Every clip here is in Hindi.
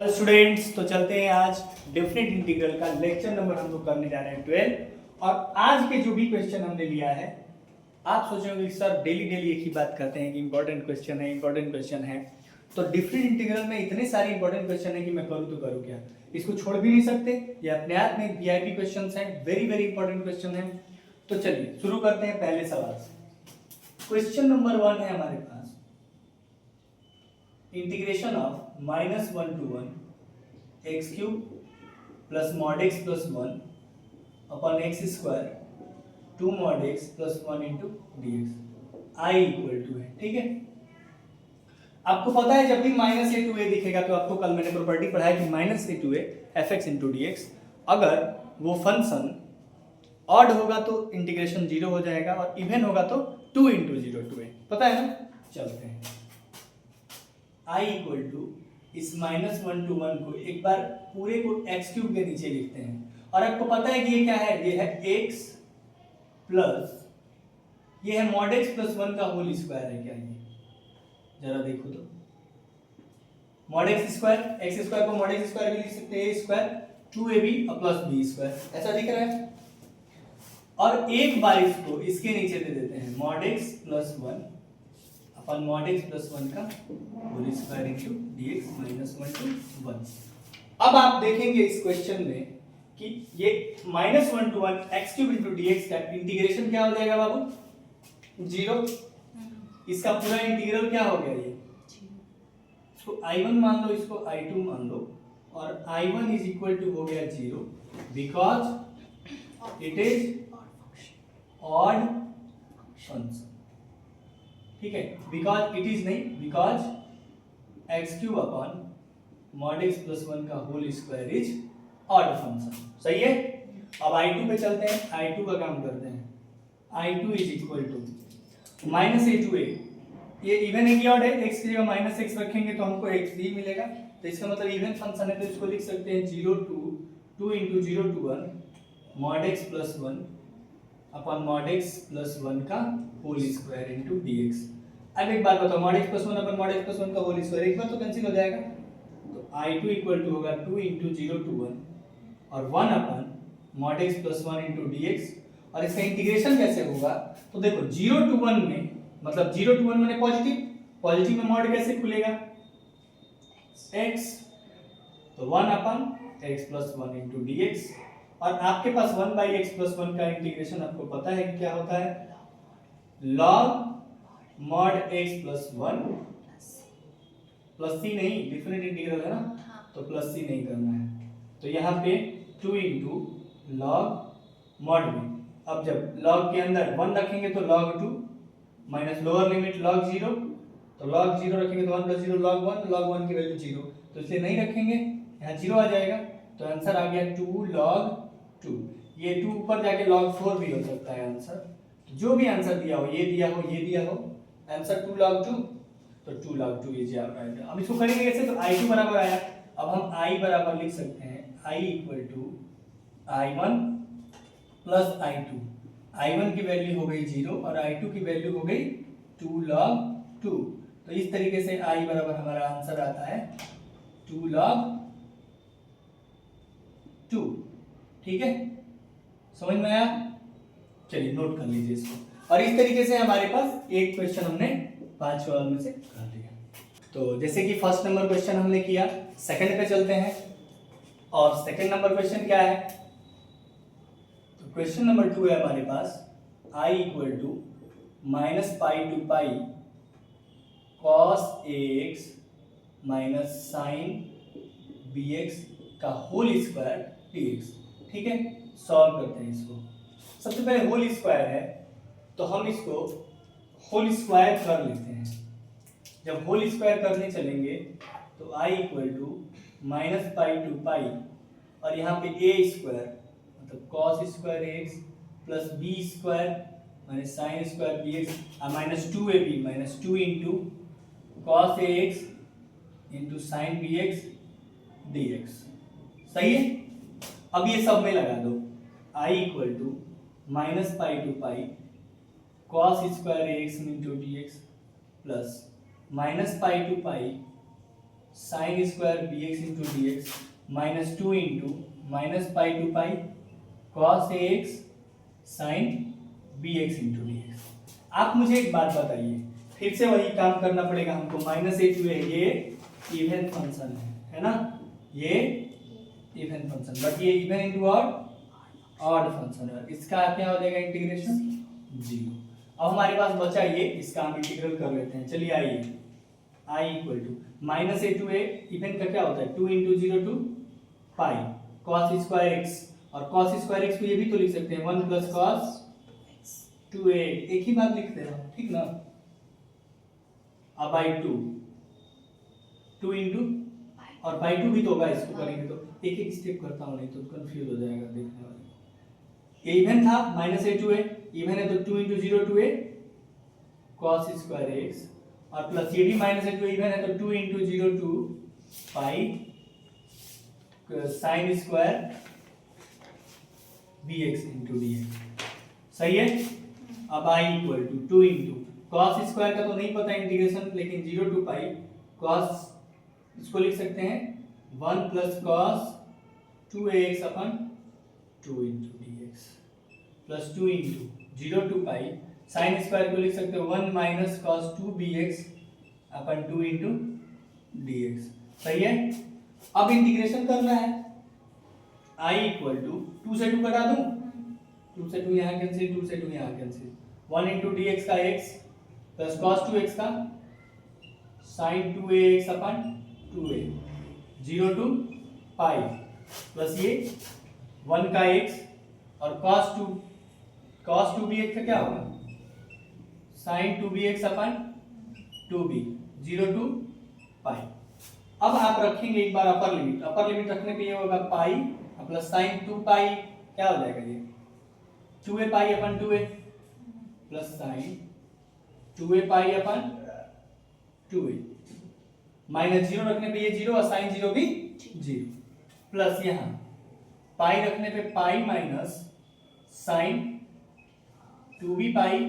स्टूडेंट्स, तो चलते हैं आज डेफिनेट इंटीग्रल का लेक्चर नंबर हम लोग करने जा रहे हैं 12। और आज के जो भी क्वेश्चन हमने लिया है, आप सोचोगे कि सर डेली डेली एक ही बात करते हैं कि इंपॉर्टेंट क्वेश्चन है। तो डिफरेंट इंटीग्रल में इतने सारे इंपॉर्टेंट क्वेश्चन है कि मैं करूँ तो करूँ क्या, इसको छोड़ भी नहीं सकते। ये अपने आप में वीआईपी क्वेश्चन है, वेरी वेरी इंपॉर्टेंट क्वेश्चन है। तो चलिए शुरू करते हैं पहले सवाल से। क्वेश्चन नंबर 1 है हमारे पास, integration of -1 to 1 x cube plus mod x plus 1 upon x square 2 mod x plus 1 into dx I equal to है। ठीक है, आपको पता है जब भी -a to a दिखेगा तो आपको कल मैंने प्रॉपर्टी पढ़ाया कि -a to a fx into dx, अगर वो फंक्शन ऑड होगा तो इंटीग्रेशन 0 हो जाएगा और इवन होगा तो 2 इंटू 0 to a, पता है ना। चलते हैं, i इक्वल टू इस -1 to 1 को एक बार पूरे को x क्यूब के नीचे लिखते हैं। और आपको पता है कि ये क्या है, ये है x प्लस ये है मॉड x प्लस 1 का होल स्क्वायर है। क्या ये जरा देखो तो, मॉड x स्क्वायर को मॉड x स्क्वायर भी लिख सकते हैं, a square 2ab plus b square, ऐसा दिख रहा है। और एक बार इसको इसके नीचे दे देते हैं, mod x plus 1 upon mod x plus 1 का whole square into dx -1 to 1। अब आप देखेंगे इस क्वेश्चन में कि ये -1 to 1 x cube into dx का इंटीग्रेशन क्या हो जाएगा बाबू, 0। इसका पूरा इंटीग्रल क्या हो गया, ये इसको i1 मान लो, इसको i2 मान लो, और i1 इज इक्वल टू हो गया 0 because it is odd function. ठीक है, बिकॉज इट इज नहीं, because x cube upon mod x plus 1 का whole square is odd function. सही है। अब i2 पे चलते हैं, i2 का काम करते हैं। i2 is equal to -a to a, ये इवन है कि ऑड है, x की जगह -x रखेंगे तो हमको x भी मिलेगा, तो इसका मतलब इवन फंक्शन है, तो इसको लिख सकते हैं 0 to 2 into 0 to 1 mod x plus 1 upon mod x plus 1 का होल स्क्वायर इनटू dx। अब एक बात बताओ, mod x plus 1 upon mod x plus 1 का होल स्क्वायर एक बार तो कैंसिल हो जाएगा, तो i2 इक्वल टू होगा 2 into 0 to 1 और 1 upon mod x plus 1 into dx। और इसका इंटीग्रेशन कैसे होगा, तो देखो 0 to 1 में, मतलब 0 to 1 माने पॉजिटिव में मॉड कैसे खुलेगा, x, तो 1 upon x plus 1 into dx। और आपके पास 1 by x प्लस 1 का इंटीग्रेशन आपको पता है कि क्या होता है, log mod x plus 1 plus c नहीं, डिफरेंट इंटीग्रल है ना, तो प्लस c नहीं करना है, तो यहाँ पे 2 इंटू लॉग मॉड में। अब जब log के अंदर 1 रखेंगे तो log 2 minus lower limit log 0, तो log 0 रखेंगे तो 1 प्लस 0 log 1, log 1 की वैल्यू 0, तो इसलिए नहीं रखेंगे, यहाँ 0 आ जाएगा, तो आंसर आ गया 2 log 2। ये 2 ऊपर जाके log 4 भी हो सकता है आंसर, जो भी आंसर दिया हो, ये दिया हो, ये दिया हो, आंसर 2 log 2, तो 2 log 2 इज आएगा। अब इसको करेंगे कैसे, तो i2 बराबर आया, अब हम i बराबर लिख सकते हैं i equal to i1 plus i2। i1 की वैल्यू हो गई 0 और i2 की वैल्यू हो गई 2 log 2, तो इस तरीके से i बराबर हमारा आंसर आता है 2 log 2। ठीक है, समझ में आया, चलिए नोट कर लीजिए इसको। और इस तरीके से हमारे पास एक क्वेश्चन हमने 5 सवाल में से कर लिया। तो जैसे कि फर्स्ट नंबर क्वेश्चन हमने किया, सेकंड पे चलते हैं। और सेकंड नंबर क्वेश्चन क्या है, तो क्वेश्चन नंबर 2 है हमारे पास, i equal to -pi to pi cos ax minus sine bx का होल स्क्वायर dx। ठीक है, सॉल्व करते हैं इसको। सबसे पहले होल स्क्वायर है तो हम इसको होल स्क्वायर कर लेते हैं। जब होल स्क्वायर करने चलेंगे तो i equal to -pi to pi और यहाँ पे a स्क्वायर मतलब cos square ax plus b square minus sine square bx minus 2ab minus 2 into cos ax into sine bx dx। सही है, अब ये सब में लगा दो, i equal to -pi to pi cos square ax into dx plus -pi to pi sine square b x into D x minus 2 into minus pi to pi cos a x sine b x into D x. आप मुझे एक बात बताइए, फिर से वही काम करना पड़ेगा हमको, माइनस ए टू ए ये इवन फंक्शन है ना, ये इवन फंक्शन, बट ये इवन इंटू ऑड फंक्शन है, इसका क्या हो जाएगा इंटीग्रेशन 0। अब हमारे पास बचा ये, इसका हम इंटीग्रल कर लेते हैं। चलिए आइए, i equal to minus a to a, even का क्या होता है 2 into 0 to pi cos square x, और कॉस स्क्वायर एक्स को ये भी तो लिख सकते हैं 1 प्लस कॉस 2a, एक ही बात लिखते हैं ठीक ना। अब बाई 2 इंटू और बाई 2 भी तो होगा, इसको करेंगे तो एक एक स्टेप करता हूँ नहीं तो कंफ्यूज हो जाएगा देखने वाले। ये इवन था minus a to a, even है तो 2 into 0 to a cos square x, और प्लस ये भी माइनस ए टू इवन है तो 2 into 0 to pi sine square b x into D x. सही है। अब i equal to 2 into cos square का तो नहीं पता इंटीग्रेशन, लेकिन 0 टू पाई कॉस, इसको लिख सकते हैं 1 plus cos 2ax upon 2 into D x, plus 2 into 0 to pi sine square को लिख सकते हो 1 minus cos 2bx upon 2 into D x. सही है। अब इंटीग्रेशन करना है, i इक्वल टू 2 से 2 कटा दूं, 2 से 2 यहाँ कैंसिल, 2 से 2 यहाँ कैंसिल, 1 इंटू डी एक्स का x प्लस कॉस 2x का sine 2ax upon 2a 0 to pi, plus ये 1 का x और cos 2bx का क्या होगा sign 2bx upon 2b 0 to पाई। अब आप रखेंगे एक बार अपर लिमिट रखने पे ये होगा पाई प्लस साइन 2 पाई, क्या हो जाएगा ये 2a pi upon 2a plus sine 2a pi upon 2a, minus 0 रखने पे ये 0 और साइन 0 भी 0, प्लस यहाँ पाई रखने पे pi minus sine 2b pi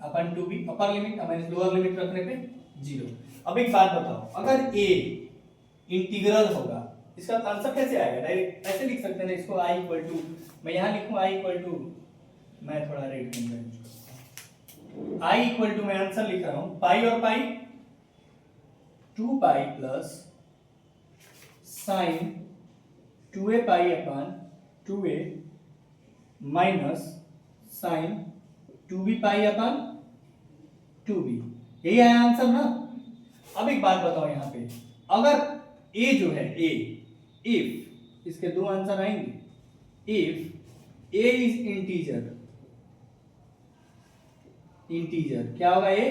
upon 2b, upper limit minus lower limit रखने पे 0। अब एक बात बताओ, अगर a इंटीग्रल होगा इसका आंसर कैसे आएगा, डायरेक्ट ऐसे लिख सकते हैं ना इसको, i इक्वल टू, मैं यहाँ लिखूँ i इक्वल टू, मैं थोड़ा रेड पेन का यूज करता हूँ, i इक्वल टू मैं आंसर लिख रहा हूँ पाई और पाई 2 pi plus sine 2a pi upon 2a minus sine 2b pi upon 2b, यही है आंसर ना। अब एक बात बताओ यहाँ पे, अगर a जो है a, इफ इसके दो आंसर आएंगे, इफ a इज इंटीजर क्या होगा, ये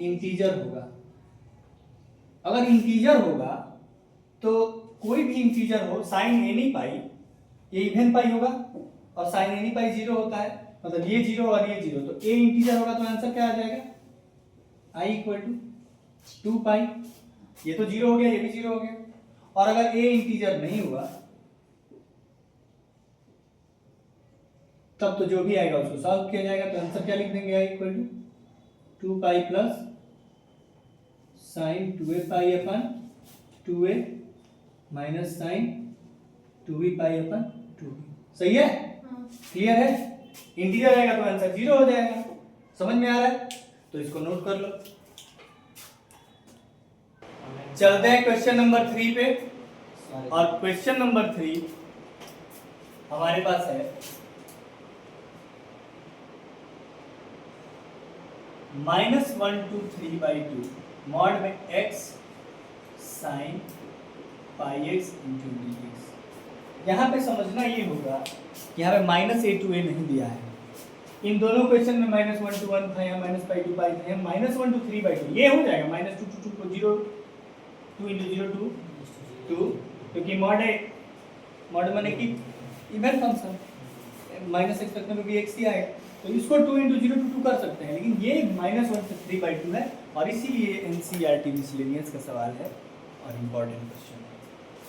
इंटीजर होगा। अगर इंटीजर होगा तो कोई भी इंटीजर हो, साइन एनी पाई ये इवन पाई होगा और साइन एनी पाई 0 होता है, मतलब ये 0 और ये 0, तो a इंटीजर होगा तो आंसर क्या आ जाएगा i इक्वल टू 2 पाई, ये तो 0 हो गया, ये भी 0 हो गया। और अगर a इंटीजर नहीं हुआ तब तो जो भी आएगा उसको सॉल्व किया जाएगा, तो आंसर क्या लिख देंगे i equal to 2 pi plus sine 2a pi upon 2a minus sine 2b pi upon 2b। सही है, क्लियर है। इंटीजर आएगा तो आंसर 0 हो जाएगा, समझ में आ रहा है, तो इसको नोट कर लो। चलते हैं क्वेश्चन नंबर 3 पे, और क्वेश्चन नंबर 3 हमारे पास है -1 to 3/2 मॉड में x sign pi x into D x. यहाँ पे समझना ये होगा कि यहाँ पे -a to a नहीं दिया है, इन दोनों क्वेश्चन में -1 to 1 था, यहाँ -π to π था, -1 to 3/2 ये हो जाएगा, -2 to 2 0 2 into 0 2 2, क्योंकि मॉड माने कि इवन फंक्शन, माइनस एक्स रखने में भी एक्स ही आएगा, तो इसको 2 into 0 to 2 कर सकते हैं, लेकिन ये -1 से 3/2 है, और इसीलिए NCERT मिसलेनियस का सवाल है और इम्पोर्टेंट क्वेश्चन है।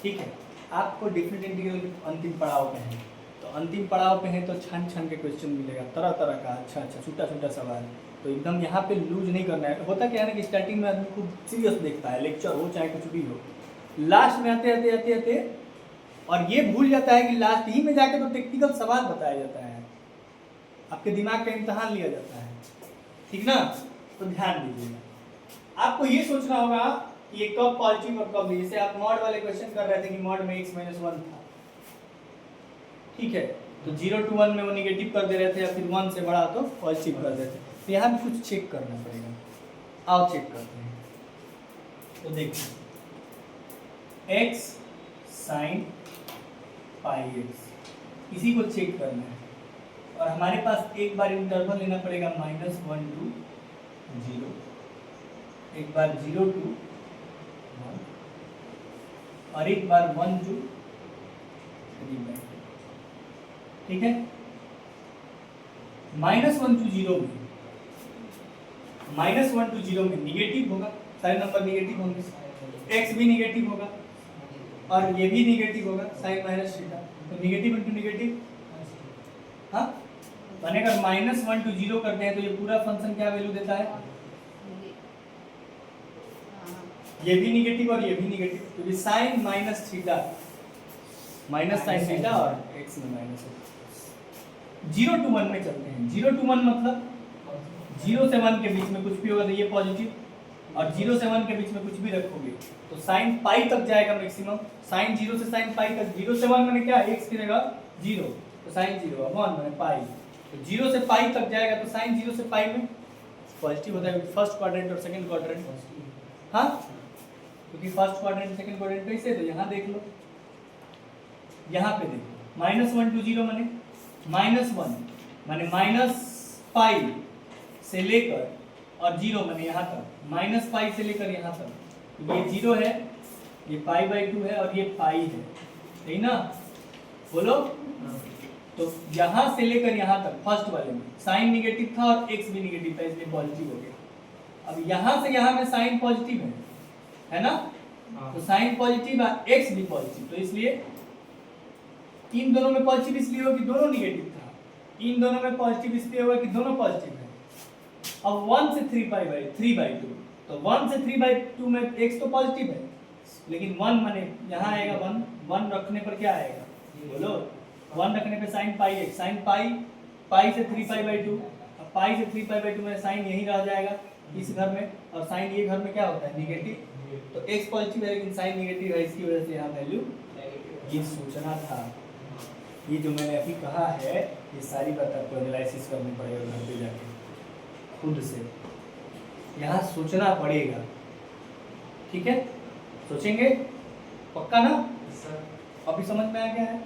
ठीक है, आपको डिफरेंट इंटीग्रल के अंतिम पड़ाव पे हैं, तो अंतिम पड़ाव पे हैं तो छान छान के क्वेश्चन मिलेगा, तरह तरह का अच्छा छोटा छोटा सवाल तो एकदम यहाँ पे लूज नहीं करना है। होता क्या है ना कि स्टार्टिंग में आदमी खूब सीरियस देखता है, लेक्चर हो चाहे कुछ भी हो, लास्ट में आते आते आते आते और ये भूल जाता है कि लास्ट ही में जाके तो टेक्निकल सवाल बताया जाता है, आपके दिमाग का इम्तहान लिया जाता है, ठीक ना। तो ध्यान दीजिएगा, आपको ये सोचना होगा कि ये कब पॉजिटिव और कब नहीं। जैसे आप मॉड वाले क्वेश्चन कर रहे थे कि मॉड में x - 1 था, ठीक है, तो 0 to 1 में वो निगेटिव कर दे रहे थे या फिर 1 से बड़ा तो पॉजिटिव कर देते। तो यहाँ भी कुछ चेक करना पड़ेगा, आओ चेक करते हैं। तो देखिए x sin πx इसी को चेक करना है, और हमारे पास एक बार इंटरवल लेना पड़ेगा -1 to 0, एक बार 0 to 1 और एक बार 1 to 3/2, ठीक है। -1 to 0 में -1 to 0 में निगेटिव होगा, सारे नंबर निगेटिव होंगे, x भी निगेटिव होगा और ये भी निगेटिव होगा sin माइनस थीटा, तो निगेटिव इंटू निगेटिव, हाँ मैंने अगर -1 to 0 करते हैं तो ये पूरा फंक्शन क्या वैल्यू देता है, ये भी निगेटिव और ये भी निगेटिव, क्योंकि sin minus theta minus sin theta और x में माइनस है। 0 to 1 में चलते हैं, 0 to 1 मतलब 0 से 1 के बीच में कुछ भी होगा तो ये पॉजिटिव, और 0 से 1 के बीच में कुछ भी रखोगे तो sin पाई तक जाएगा मैक्सिमम, sin 0 से sin पाई तक, 0 से 1 मैंने क्या x की जगह 0, तो sin 0 1 मैंने पाई, तो 0 से पाई तक जाएगा तो sin 0 से पाई में पॉजिटिव होता है, फर्स्ट क्वाड्रेंट और सेकंड क्वाड्रेंट, हाँ क्योंकि फर्स्ट क्वाड्रेंट सेकंड क्वाड्रेंट कैसे, तो यहाँ देख लो, यहाँ पे देखो -1 to 0 माने -1 माने -पाई से लेकर और 0 माने यहाँ तक, -पाई से लेकर यहाँ तक, तो ये 0 है, ये π/2 है और ये पाई है, ठीक ना, बोलो। तो यहाँ से लेकर यहाँ तक फर्स्ट वाले में साइन निगेटिव था और x भी निगेटिव था, इसलिए पॉजिटिव हो गया। अब यहाँ से यहाँ में साइन पॉजिटिव है ना, तो साइन पॉजिटिव और x भी पॉजिटिव, तो इसलिए इन दोनों में पॉजिटिव इसलिए हो कि दोनों निगेटिव था, इन दोनों में पॉजिटिव इसलिए होगा कि दोनों पॉजिटिव है। अब 1 से 3/2, तो 1 से 3/2 में x तो पॉजिटिव है, लेकिन 1 माने यहाँ आएगा 1 रखने पर क्या आएगा, बोलो 1 रखने पे sin πx, sin पाई से 3π/2, अब पाई से 3π/2 में साइन यही रह जाएगा इस घर में, और साइन ये घर में क्या होता है निगेटिव, तो x पॉजिटिव है लेकिन साइन निगेटिव है, इसकी वजह से यहाँ वैल्यू, ये सोचना था, ये जो मैंने अभी कहा है ये सारी बात आपको एनालिसिस करनी पड़ेगा घर पे जाके खुद से, यहाँ सोचना पड़ेगा, ठीक है, सोचेंगे पक्का ना, अभी समझ में आ गया है,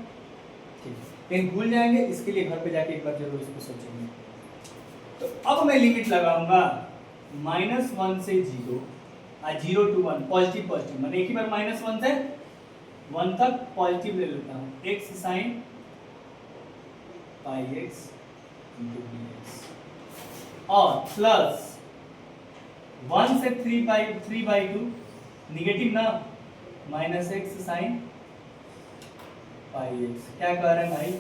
ठीक है, कहीं भूल जाएंगे इसके लिए घर पे जाके एक बार जरूर इसको सोचेंगे। तो अब मैं लिमिट लगाऊंगा -1 से 0 और 0 to 1 पॉजिटिव पॉजिटिव, मैंने एक ही बार -1 से 1 तक पॉजिटिव ले लेता हूँ, x sin πx into dx और प्लस 1 से 3/2 निगेटिव ना, -x sin πx, क्या कह रहे हैं भाई,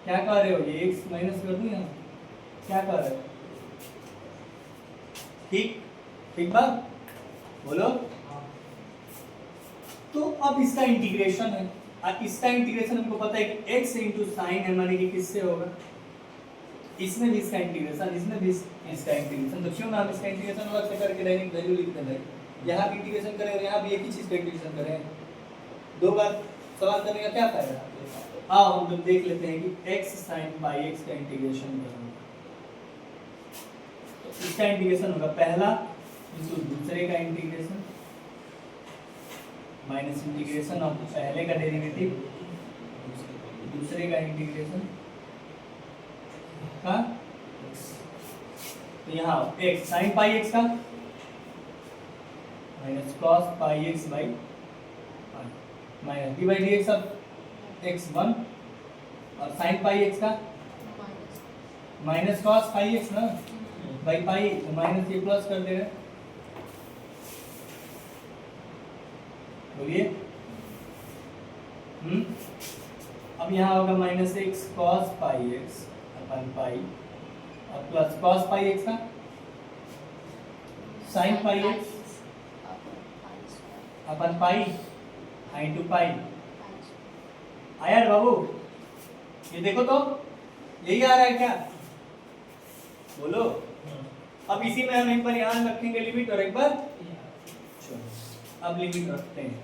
क्या कह रहे हो, ये x माइनस कर दूं यहाँ, क्या कह रहे हो, ठीक ठीक बात बोलो। तो अब इसका इंटीग्रेशन है, अब इसका इंटीग्रेशन हमको पता है कि x इंटू साइन है, माने कि किससे होगा, इसमें भी इसका इंटीग्रेशन, इसमें भी इसका इंटीग्रेशन, तो क्यों ना हम इसका इंटीग्रेशन अलग से करके डायरेक्ट वैल्यू लिखते हैं, यहाँ भी इंटीग्रेशन करें और यहाँ भी एक ही चीज का इंटीग्रेशन करें, दो बार सवाल करने का क्या फायदा। आओ हम लोग देख लेते हैं कि x sin πx का इंटीग्रेशन क्या होगा, तो इसका इंटीग्रेशन होगा पहला, दूसरे का इंटीग्रेशन माइनस इंटीग्रेशन ऑफ पहले का डेरिवेटिव दूसरे का इंटीग्रेशन का, तो यहाँ x sin πx का minus cos πx by minus d/dx of x1 और sin πx का माइनस cos πx ना बाई पाई, तो माइनस ये प्लस कर दे रहे, बोलिए अब यहाँ होगा -x cos πx अपन पाई और प्लस कॉस पाई एक्स का sign pi X upon pi into pi. आया बाबू, ये देखो तो यही आ रहा है क्या, बोलो। अब इसी में हम एक बार यहाँ रखेंगे लिमिट और एक बार, अब लिमिट रखते हैं,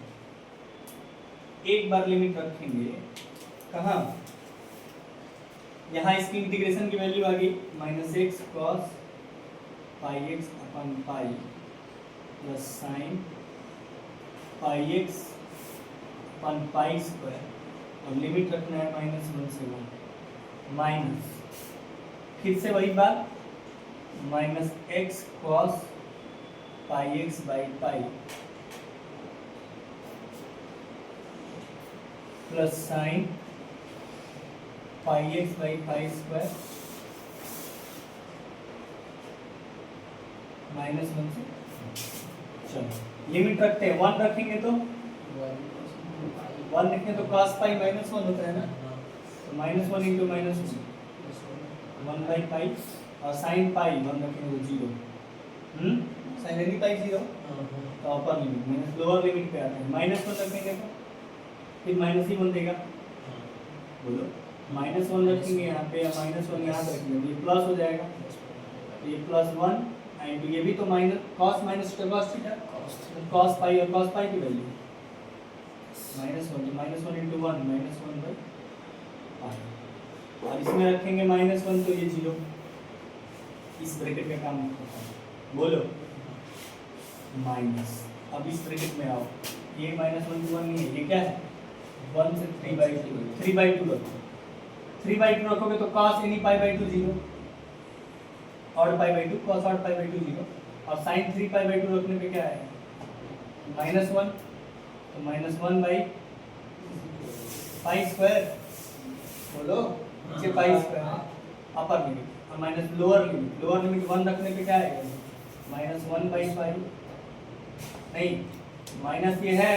एक बार लिमिट रखेंगे कहाँ, यहाँ इसकी इंटीग्रेशन की वैल्यू आ गई minus X cos pi X upon pi plus sine pi X upon pi square, और लिमिट रखना है -1 से 1 माइनस, फिर से वही बात, minus X cos pi x by pi plus sine pi x by pi square -1 से, चलो लिमिट रखते हैं, 1 रखेंगे तो 1 लिखें तो cos पाई -1 होता है ना, तो -1 इंटू -1 1 बाई पाई, और साइन पाई 1 रखेंगे तो 0, साइन एनी पाई 0, तो upper limit minus lower limit पे आते हैं, -1 रखेंगे तो फिर माइनस ही 1 देगा, बोलो -1 रखेंगे यहाँ पे या -1 यहाँ रखेंगे तो ये प्लस हो जाएगा, तो ये +1 एंड ये भी तो minus cos minus cos theta, cos पाई और cos पाई की वैल्यू -1 इंटू 1 -1 बाई पाई, और इसमें रखेंगे -1 तो ये 0, इस ब्रैकेट का काम होता है, बोलो माइनस। अब इस ब्रैकेट में आओ, ये -1 to 1 नहीं है, ये क्या है 1 से 3/2, 3/2 रखो, 3/2 रखोगे तो cos any π/2 0, odd π/2 cos odd π/2 0, और sin 3π/2 रखने पे क्या है -1, तो -1 बाई पाई स्क्वायर, बोलो नीचे पाई स्क्वायर अपर लिमिट, और माइनस लोअर लिमिट 1 रखने पे क्या आएगा -1 बाई पाई, नहीं माइनस ये है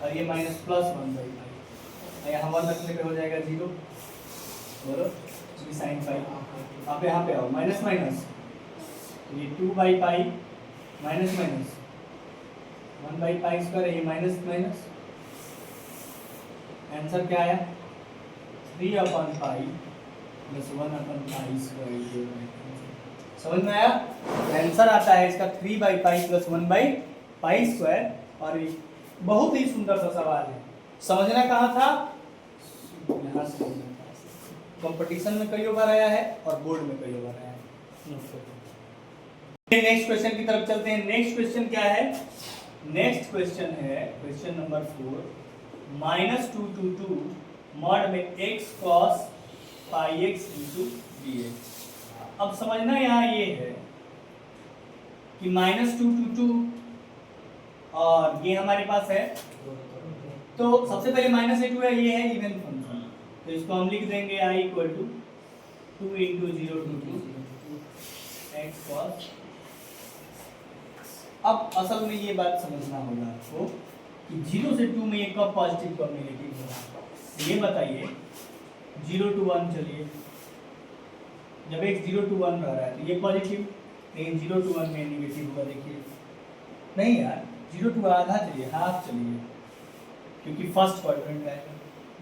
और ये माइनस +1 बाई पाई, यहाँ 1 रखने पे हो जाएगा 0, बोलो साइन पाई। आप यहाँ पे आओ, माइनस माइनस, ये 2 by pi minus minus 1 by pi square है, ये माइनस माइनस, आंसर क्या आया 3 अपन पाई प्लस 1 अपन पाई स्क्वायर, समझ में आया, आंसर आता है इसका 3 by pi plus 1 by pi square, और बहुत ही सुंदर सा सवाल है, समझना कहाँ था, यहाँ से कंपटीशन में कई बार आया है और बोर्ड में कई बार आया है। नेक्स्ट क्वेश्चन की तरफ चलते हैं। नेक्स्ट क्वेश्चन क्या है, नेक्स्ट क्वेश्चन है क्वेश्चन नंबर 4, -2 to 2 मॉड में x cos पाई x इंटू dx। अब समझना यहाँ ये है कि -2 to 2 और ये हमारे पास है, तो सबसे पहले -a2 है, ये है इवन फंक्शन, तो इसको हम लिख देंगे i = 2 × 0 to 2 x cos। अब असल में ये बात समझना होगा आपको कि 0 से 2 में ये कब पॉजिटिव कब नेगेटिव होगा, ये बताइए। 0 to 1 चलिए, जब x 0 to 1 रह रहा है तो ये पॉजिटिव, लेकिन 0 to 1 में नेगेटिव होगा, देखिए नहीं यार 0 to आधा चलिए, हाफ चलिए, क्योंकि फर्स्ट क्वाड्रेंट है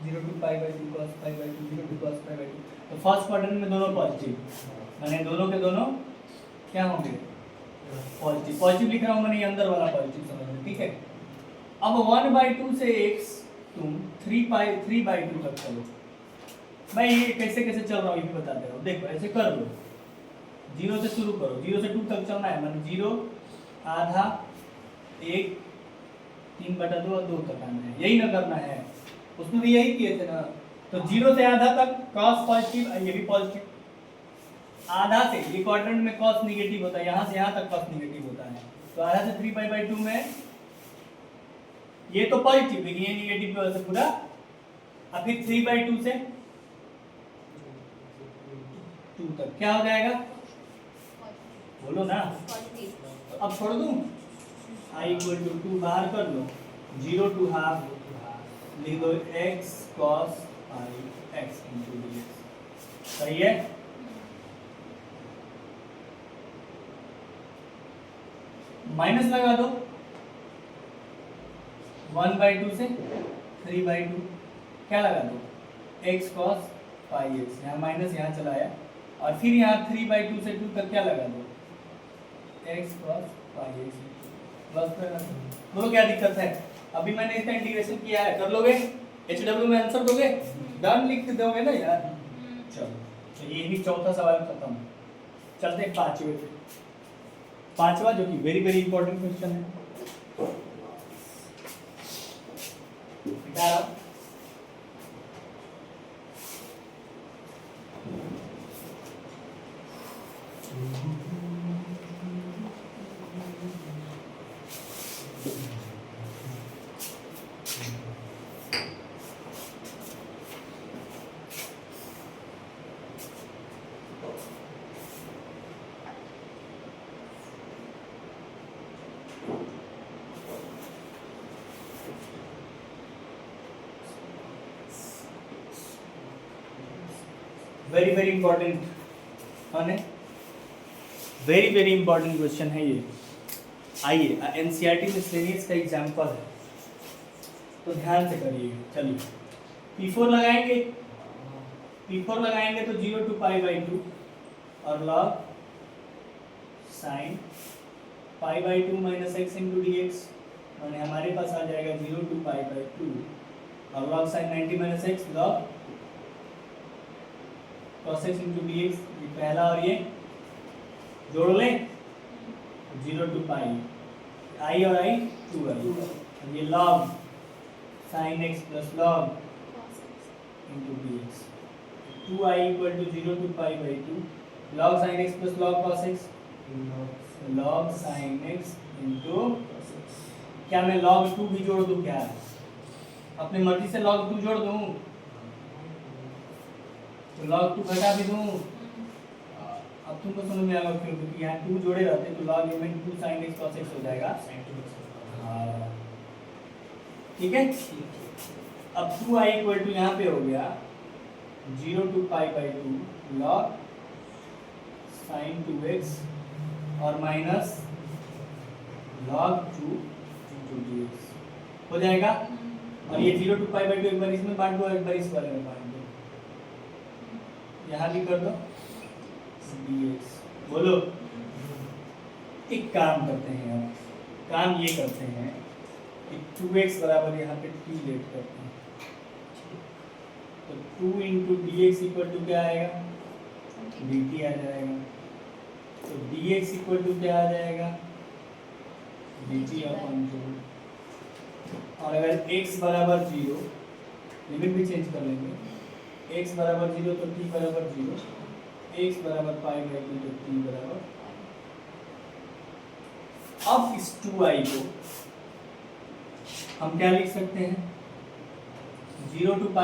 0 to π/2 cos π/2 0 to cos π/2, तो फर्स्ट क्वाड्रेंट में दोनों पॉजिटिव, माने दोनों के दोनों क्या होंगे पॉजिटिव, पॉजिटिव लिख रहा हूँ मैंने, अंदर वाला पॉजिटिव समझ में, ठीक है। अब 1/2 से x तुम 3/2 तक चलो, मैं ये कैसे कैसे चल रहा हूँ ये भी बता दे रहा हूँ, देखो ऐसे कर लो, 0 से शुरू करो, 0 से 2 तक चलना है, माने 0 आधा 1 3/2 और 2 तक आना है, यही ना करना है, उसमें भी यही किए थे ना, तो 0 से आधा तक cos पॉजिटिव, ये भी पॉजिटिव, आधा से ये क्वाड्रेंट में cos नेगेटिव होता है, यहाँ से यहाँ तक cos नेगेटिव होता है, तो आधा से 3/2 में ये तो पॉजिटिव, लेकिन ये नेगेटिव की वजह से पूरा, अब फिर 3/2 से 2 तक क्या हो जाएगा, बोलो ना, तो अब छोड़ दूं, i = 2 बाहर कर लो, 0 to हाफ लिख दो x cos पाई x इंटू dx, सही है। माइनस लगा दो 1/2 से 3/2, क्या लगा दो x cos पाई x, यहाँ माइनस यहाँ चला आया, और फिर यहाँ 3/2 से 2 तक क्या लगा दो x cos पाई x, बस कर बोलो क्या दिक्कत है। अभी मैंने इसका इंटीग्रेशन किया है, कर लोगे, HW में आंसर दोगे, डन लिख दोगे ना यार। चलो तो ये भी चौथा सवाल खत्म। चलते हैं पांचवे पे, पांचवा जो कि वेरी वेरी इंपॉर्टेंट क्वेश्चन है। वेरी वेरी इंपॉर्टेंट है, वेरी वेरी इंपॉर्टेंट क्वेश्चन है ये। आइए एनसीईआरटी मिसलेनियस का एग्जांपल है, तो ध्यान से करिए। चलिए P4 लगाएंगे, P4 लगाएंगे तो 0 to π/2 और log sin π/2 minus x into D X, माने हमारे पास आ जाएगा 0 to π/2 और log sin 90 minus x log cos x into D x, ये पहला और ये जोड़ लें 0 to π, i और i 2i, और ये log sin x plus log into D x, 2i equal to 0 to π/2 log sin x plus log cos x, log sin x into, क्या मैं log 2 भी जोड़ दूं क्या, अपनी मर्जी से log 2 जोड़ दूं, तो log 2 घटा भी दूं, अब तुमको समझ में आएगा क्यों, क्योंकि यहाँ 2 जोड़े रहते तो log m into sin x cos x हो जाएगा। हाँ ठीक है, अब 2i इक्वल टू यहाँ पे हो गया 0 to π/2 log sin 2x और माइनस log 2 into dx हो जाएगा, और ये 0 to π/2 एक बार इसमें बांट दो, एक बार इस वाले में बांट दो, यहाँ भी कर दो dx। बोलो एक काम करते हैं, अब काम ये करते हैं कि 2x बराबर यहाँ पे t लेट करते हैं, तो 2 into dx इक्वल टू क्या आएगा, dt आ जाएगा, तो dx इक्वल टू क्या आ जाएगा, dt अपॉन 2, और अगर x बराबर 0, लिमिट भी चेंज कर लेंगे, x बराबर 0 तो t बराबर 0, x बराबर π/2 तो t बराबर, अब इस 2i को हम क्या लिख सकते हैं, 0 to π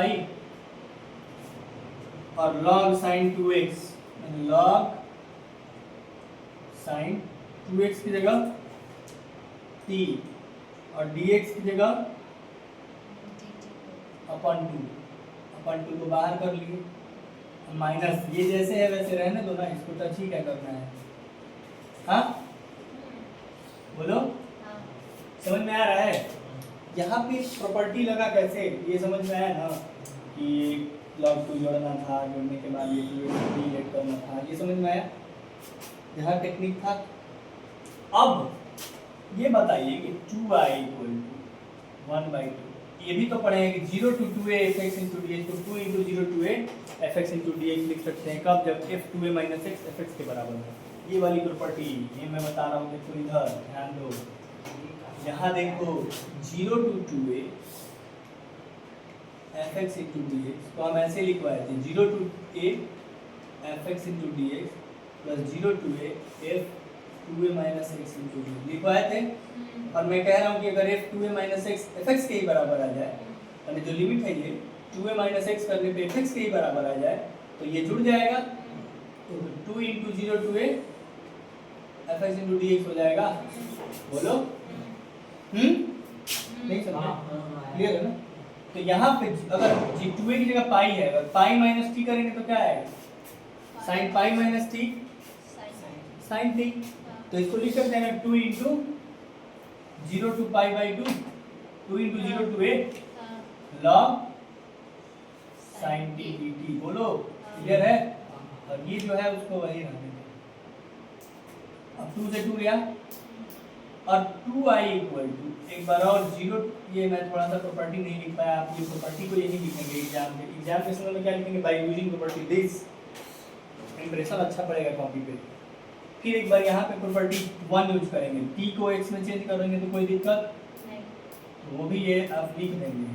और log sin 2x, log sin 2x की जगह t और dx की जगह अपॉन 2 को बाहर कर लिए, माइनस ये जैसे है वैसे रहने दो ना, इसको टच ही क्या करना है, हाँ बोलो समझ में आ रहा है। यहाँ पे प्रॉपर्टी लगा कैसे, ये समझ में आया ना कि log 2 जोड़ना था, जोड़ने के बाद ये डिलीट करना था, ये समझ में आया, यहाँ टेक्निक था। अब ये बताइए कि 2i इक्वल टू 1/2, ये भी तो पढ़े हैं कि 0 to 2a fx into dx, तो 2 into 0 to a fx into dx लिख सकते हैं, कब, जब f 2a minus x fx के बराबर हो। ये वाली प्रॉपर्टी ये मैं बता रहा हूँ, देखो इधर ध्यान दो, यहाँ देखो 0 to 2a fx into dx को हम ऐसे लिखवाए थे, 0 to a fx into dx plus 0 to a f 2a minus x into dx लिखवाए थे, और मैं कह रहा हूँ कि अगर f 2a minus x fx के ही बराबर आ जाए, यानी जो लिमिट है ये 2a minus x करने पे fx के ही बराबर आ जाए, तो ये जुड़ जाएगा, तो 2 into 0 to a fx into dx हो जाएगा। बोलो नहीं समझे, क्लियर है ना। तो यहाँ पे अगर 2a की जगह पाई है, अगर पाई माइनस टी करेंगे तो क्या आएगा, sine pi minus t sine t, तो इसको लिख सकते हैं 2 into 0 to पाई बाई 2, 2 into 0 to a हाँ, log sin t dt। बोलो क्लियर है? और ये जो है उसको वही रहने दो। अब 2 से 2 लिया और 2i इक्वल टू, एक बार और 0, ये मैं थोड़ा सा प्रॉपर्टी नहीं लिख पाया, आप ये प्रॉपर्टी को ये नहीं लिखेंगे एग्जाम में। एग्जाम के समय में क्या लिखेंगे? By using property this. Impression अच्छा पड़ेगा कॉपी पे। फिर एक बार यहाँ पे प्रॉपर्टी 1 यूज करेंगे, t को x में चेंज करेंगे तो कोई दिक्कत नहीं, तो वो भी ये आप लिख देंगे।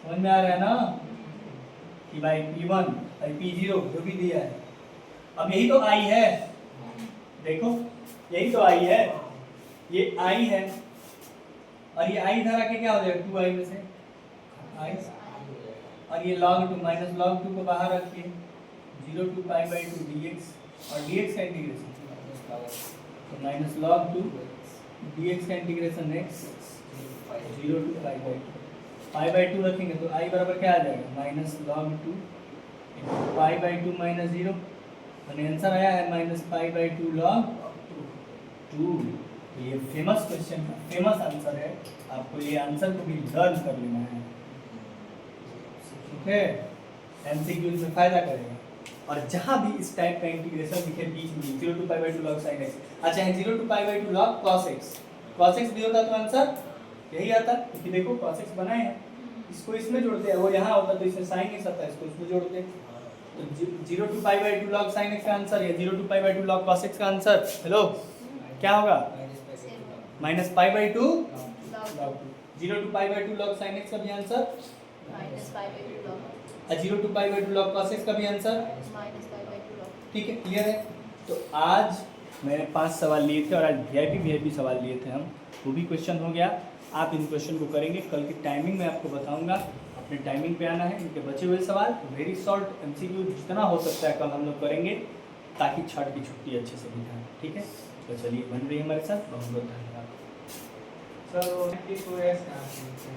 समझ में आ रहा है ना कि भाई p1 भाई p0 जो भी दिया है। अब यही तो i है, देखो यही तो i है, ये i है और ये i इधर आके क्या हो जाएगा? 2i में से i, और ये log 2 माइनस log 2 को बाहर रखिए, 0 to पाई बाई 2 dx, और dx का इंटीग्रेशन तो माइनस log 2 dx का इंटीग्रेशन x 0 to पाई बाई 2, पाई बाई 2 रखेंगे तो i बराबर क्या आ जाएगा? Minus log 2 pi by 2 minus 0, और आंसर आया है माइनस पाई बाई 2 log 2। ये फेमस क्वेश्चन का फेमस आंसर है, आपको ये आंसर को भी लर्न कर लेना है, ठीक है? एमसीक्यूज में फायदा करेगा। और जहां भी इस टाइप का इंटीग्रेशन दिखे बीच में 0 to पाई बाई 2 log sin x, अच्छा 0 to पाई by 2 log cos x, cos x भी होता तो आंसर यही आता, क्योंकि देखो cos x बनाए हैं, इसको इसमें जोड़ते हैं, वो यहाँ होता तो इसमें sin x आता है, इसको इसमें जोड़ते हैं, तो 0 to पाई बाई 2 log sin x का आंसर या 0 to पाई बाई 2 log cos x का आंसर, हेलो क्या होगा? Minus pi by 2 log 2, 0 to पाई बाई 2 log sin x का भी answer, minus pi by 2 log, 0 to पाई बाई 2 log cos x का भी answer, minus pi by 2 log। ठीक है? क्लियर है? तो आज मैंने 5 सवाल लिए थे और आज वीआईपी सवाल लिए थे हम, वो भी क्वेश्चन हो गया। आप इन क्वेश्चन को करेंगे, कल की टाइमिंग में आपको बताऊंगा, अपने टाइमिंग पे आना है। इनके बचे हुए सवाल वेरी शॉर्ट एमसीक्यू जितना हो सकता है कल हम लोग करेंगे, ताकि छठ की छुट्टी अच्छे से बिताएं, ठीक है? तो चलिए बन रही है हमारे साथ, बहुत बहुत धन्यवाद। सर वो 92s कहाँ से?